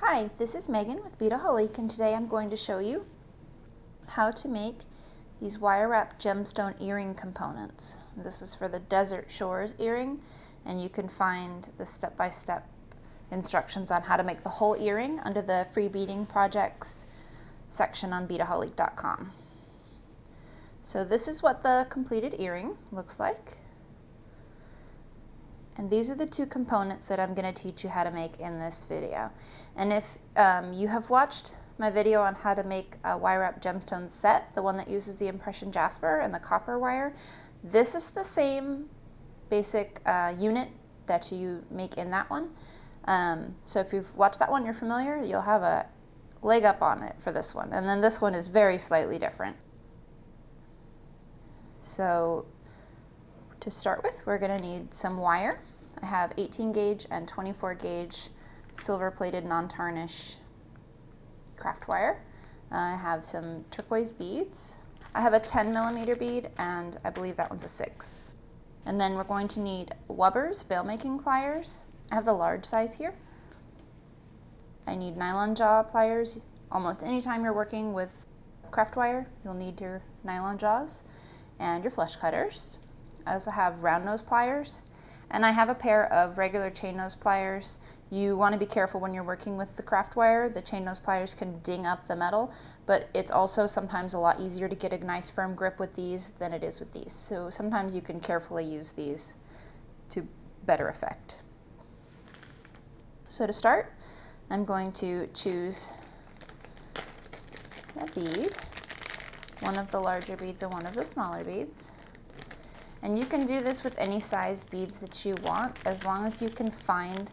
Hi, this is Megan with Beadaholique, and today I'm going to show you how to make these wire wrap gemstone earring components. This is for the Desert Shores earring, and you can find the step-by-step instructions on how to make the whole earring under the free beading projects section on Beadaholique.com. So this is what the completed earring looks like. And these are the two components that I'm going to teach you how to make in this video. And if you have watched my video on how to make a wire wrap gemstone set, the one that uses the impression jasper and the copper wire, this is the same basic unit that you make in that one. So if you've watched that one, you're familiar, you'll have a leg up on it for this one. And then this one is very slightly different. So to start with, we're going to need some wire. I have 18 gauge and 24 gauge silver plated non-tarnish craft wire. I have some turquoise beads. I have a 10 millimeter bead, and I believe that one's a 6. And then we're going to need Wubbers bail making pliers. I have the large size here. I need nylon jaw pliers. Almost anytime you're working with craft wire, you'll need your nylon jaws and your flush cutters. I also have round nose pliers, and I have a pair of regular chain nose pliers. You want to be careful when you're working with the craft wire. The chain nose pliers can ding up the metal, but it's also sometimes a lot easier to get a nice firm grip with these than it is with these. So sometimes you can carefully use these to better effect. So to start, I'm going to choose a bead, one of the larger beads and one of the smaller beads. And you can do this with any size beads that you want, as long as you can find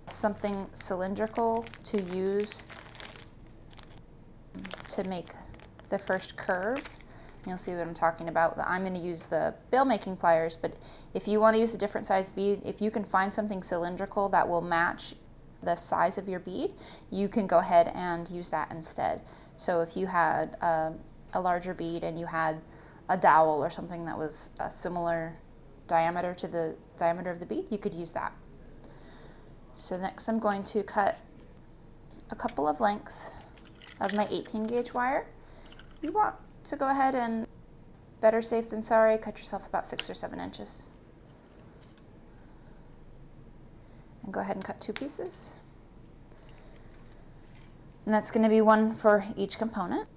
something cylindrical to use to make the first curve. You'll see what I'm talking about. I'm going to use the bail making pliers, but if you want to use a different size bead, if you can find something cylindrical that will match the size of your bead, you can go ahead and use that instead. So if you had a larger bead and you had a dowel or something that was a similar diameter to the diameter of the bead, you could use that. So next I'm going to cut a couple of lengths of my 18 gauge wire. You want to go ahead and, better safe than sorry, cut yourself about 6 or 7 inches. And go ahead and cut 2 pieces. And that's going to be one for each component.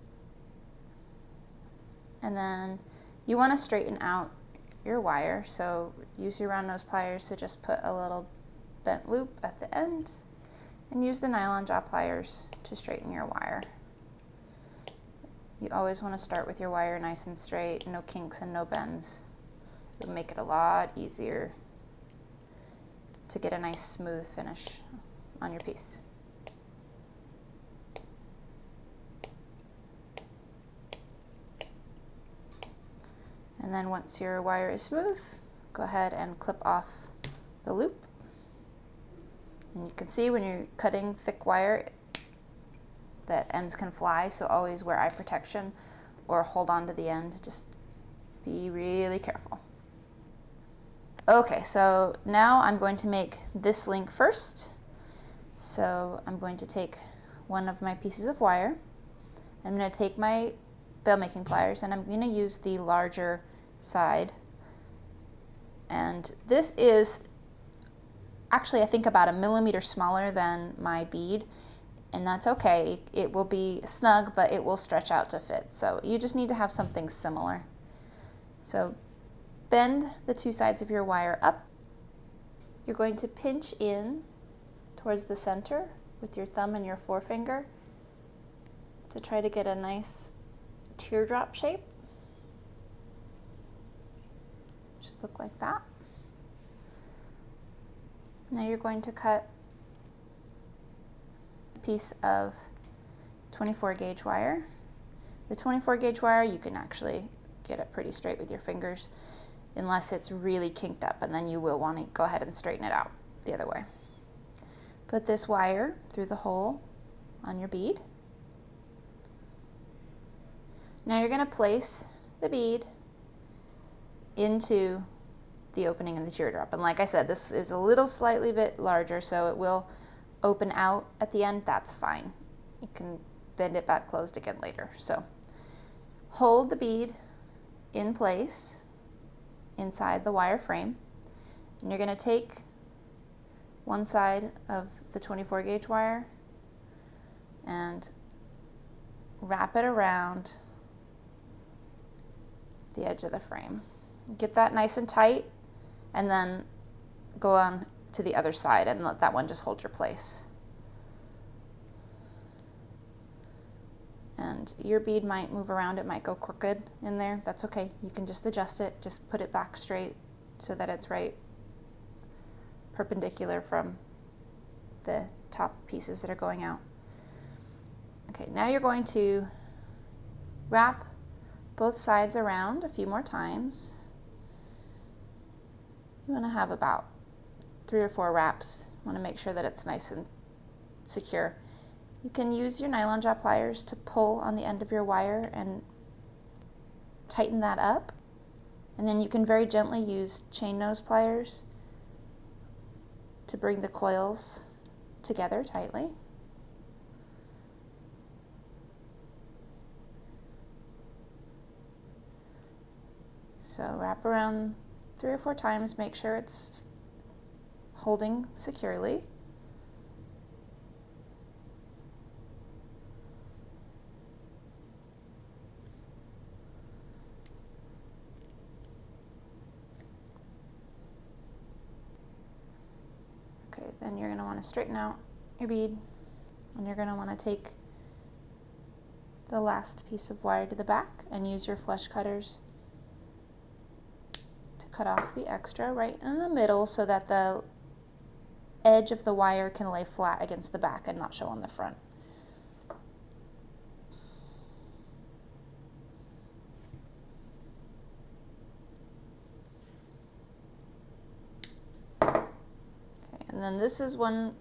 And then you want to straighten out your wire, so use your round nose pliers to just put a little bent loop at the end, and use the nylon jaw pliers to straighten your wire. You always want to start with your wire nice and straight, no kinks and no bends. It'll make it a lot easier to get a nice smooth finish on your piece. And then once your wire is smooth, go ahead and clip off the loop. And you can see when you're cutting thick wire that ends can fly, so always wear eye protection or hold on to the end. Just be really careful. Okay, so now I'm going to make this link first. So I'm going to take one of my pieces of wire. I'm going to take my bail making pliers, and I'm going to use the larger side. And this is actually, I think, about 1 millimeter smaller than my bead, and that's okay. It will be snug, but it will stretch out to fit. So you just need to have something similar. So bend the 2 sides of your wire up. You're going to pinch in towards the center with your thumb and your forefinger to try to get a nice teardrop shape. Should look like that. Now you're going to cut a piece of 24 gauge wire. The 24 gauge wire, you can actually get it pretty straight with your fingers unless it's really kinked up, and then you will want to go ahead and straighten it out the other way. Put this wire through the hole on your bead. Now you're going to place the bead into the opening in the teardrop. And like I said, this is a little slightly bit larger, so it will open out at the end, that's fine. You can bend it back closed again later. So hold the bead in place inside the wire frame, and you're going to take one side of the 24 gauge wire and wrap it around the edge of the frame. Get that nice and tight, and then go on to the other side and let that one just hold your place. And your bead might move around, it might go crooked in there. That's okay. You can just adjust it, just put it back straight so that it's right perpendicular from the top pieces that are going out. Okay, now you're going to wrap both sides around a few more times. You want to have about 3 or 4 wraps. You want to make sure that it's nice and secure. You can use your nylon jaw pliers to pull on the end of your wire and tighten that up. And then you can very gently use chain nose pliers to bring the coils together tightly. So wrap around 3 or 4 times, make sure it's holding securely. Okay, then you're going to want to straighten out your bead, and you're going to want to take the last piece of wire to the back and use your flush cutters to cut off the extra right in the middle so that the edge of the wire can lay flat against the back and not show on the front. And then this is one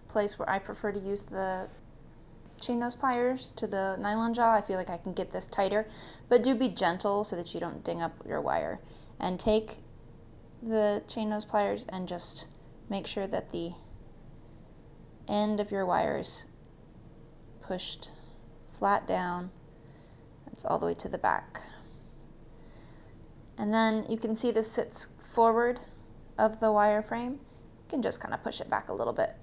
place where I prefer to use the chain nose pliers to the nylon jaw. I feel like I can get this tighter, but do be gentle so that you don't ding up your wire. And take the chain nose pliers and just make sure that the end of your wire is pushed flat down. It's all the way to the back. And then you can see this sits forward of the wire frame. You can just kind of push it back a little bit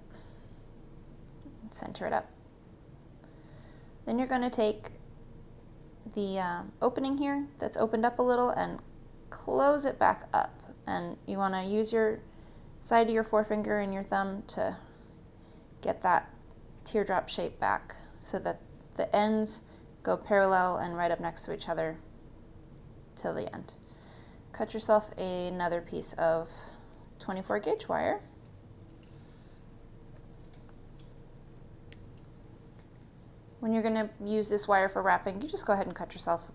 and center it up. Then you're going to take the opening here that's opened up a little and close it back up. And you want to use your side of your forefinger and your thumb to get that teardrop shape back so that the ends go parallel and right up next to each other till the end. Cut yourself another piece of 24 gauge wire. When you're going to use this wire for wrapping, you just go ahead and cut yourself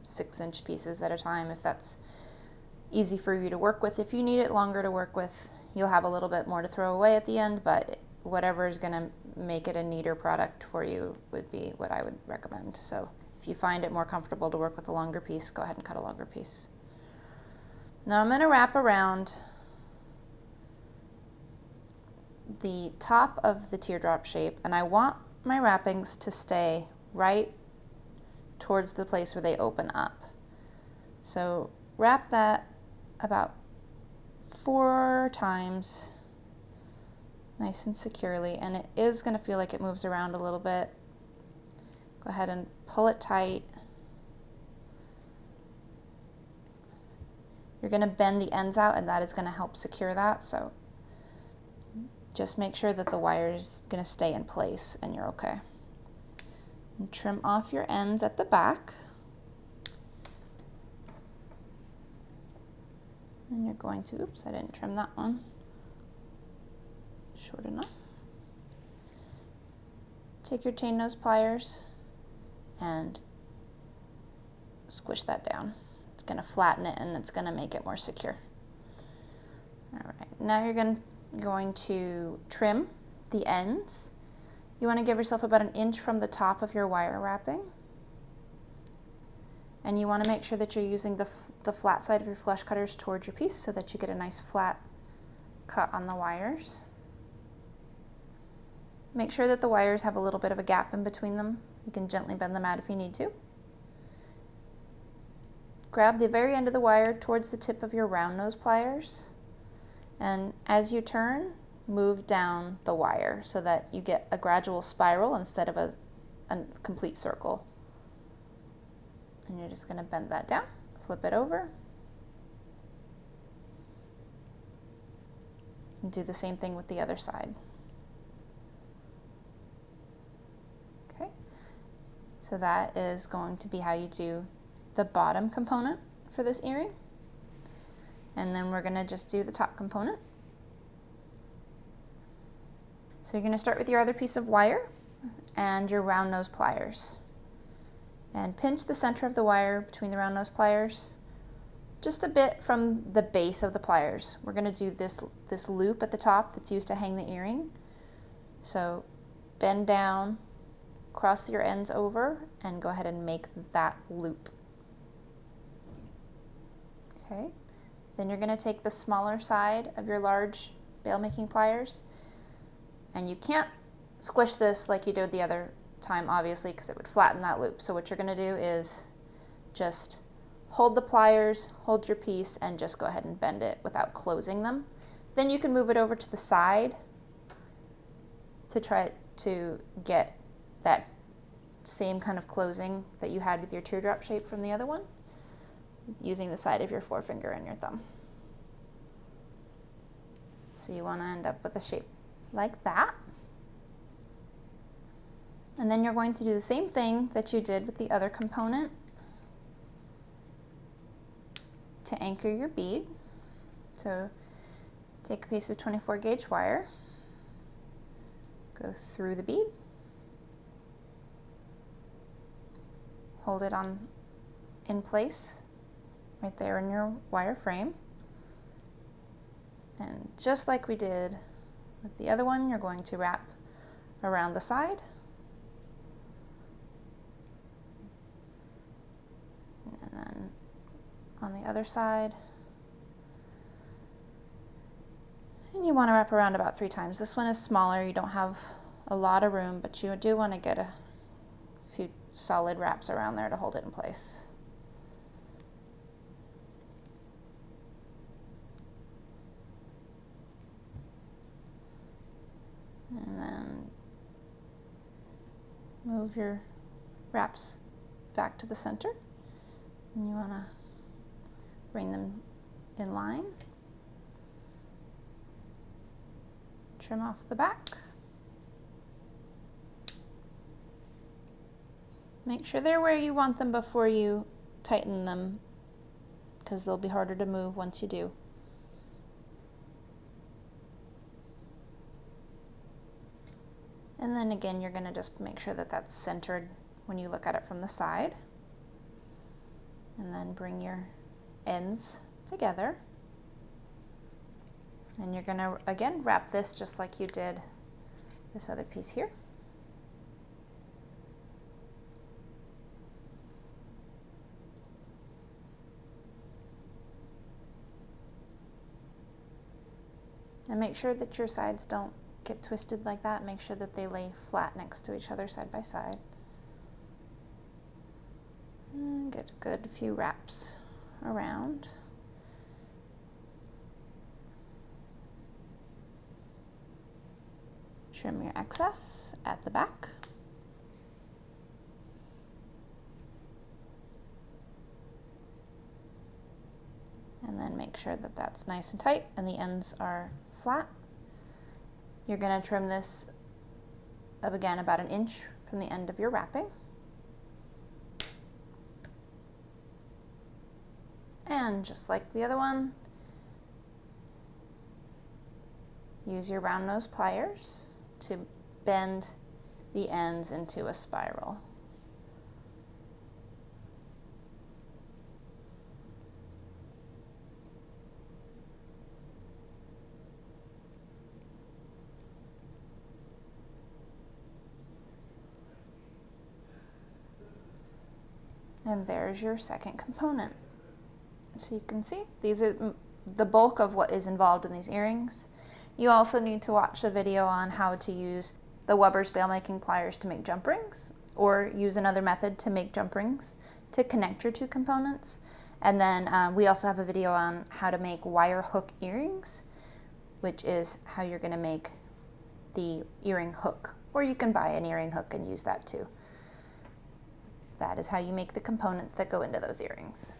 6-inch pieces at a time if that's easy for you to work with. If you need it longer to work with, you'll have a little bit more to throw away at the end, but whatever is going to make it a neater product for you would be what I would recommend. So if you find it more comfortable to work with a longer piece, go ahead and cut a longer piece. Now I'm going to wrap around the top of the teardrop shape, and I want my wrappings to stay right towards the place where they open up. So wrap that about 4 times nice and securely, and it is going to feel like it moves around a little bit. Go ahead and pull it tight. You're going to bend the ends out, and that is going to help secure that. So just make sure that the wire is going to stay in place and you're okay. And trim off your ends at the back. And you're going to, oops, I didn't trim that one. Short enough. Take your chain nose pliers and squish that down. It's going to flatten it and it's going to make it more secure. All right, now you're going to trim the ends. You want to give yourself about 1 inch from the top of your wire wrapping. And you want to make sure that you're using the flat side of your flush cutters towards your piece so that you get a nice flat cut on the wires. Make sure that the wires have a little bit of a gap in between them. You can gently bend them out if you need to. Grab the very end of the wire towards the tip of your round nose pliers, and as you turn, move down the wire so that you get a gradual spiral instead of a complete circle. And you're just going to bend that down, flip it over, and do the same thing with the other side. Okay, so that is going to be how you do the bottom component for this earring. And then we're going to just do the top component. So you're going to start with your other piece of wire and your round nose pliers. And pinch the center of the wire between the round nose pliers just a bit from the base of the pliers. We're going to do this loop at the top that's used to hang the earring. So bend down, cross your ends over, and go ahead and make that loop. Okay, then you're going to take the smaller side of your large bail making pliers, and you can't squish this like you did the other time, obviously, because it would flatten that loop. So what you're going to do is just hold the pliers, hold your piece, and just go ahead and bend it without closing them. Then you can move it over to the side to try to get that same kind of closing that you had with your teardrop shape from the other one, using the side of your forefinger and your thumb. So you want to end up with a shape like that. And then you're going to do the same thing that you did with the other component to anchor your bead. So take a piece of 24 gauge wire, go through the bead, hold it in place right there in your wire frame. And just like we did with the other one, you're going to wrap around the side. And then on the other side. And you want to wrap around about 3 times. This one is smaller, you don't have a lot of room, but you do want to get a few solid wraps around there to hold it in place. And then move your wraps back to the center. And you want to bring them in line. Trim off the back. Make sure they're where you want them before you tighten them, because they'll be harder to move once you do. And then again, you're going to just make sure that that's centered when you look at it from the side. And then bring your ends together. And you're going to, again, wrap this just like you did this other piece here. And make sure that your sides don't get twisted like that. Make sure that they lay flat next to each other side by side. And get a good few wraps around. Trim your excess at the back. And then make sure that that's nice and tight and the ends are flat. You're going to trim this up again about 1 inch from the end of your wrapping. And just like the other one, use your round nose pliers to bend the ends into a spiral. And there's your second component. So you can see these are the bulk of what is involved in these earrings. You also need to watch the video on how to use the Wubbers bail making pliers to make jump rings, or use another method to make jump rings to connect your two components. And then we also have a video on how to make wire hook earrings, which is how you're going to make the earring hook, or you can buy an earring hook and use that too. That is how you make the components that go into those earrings.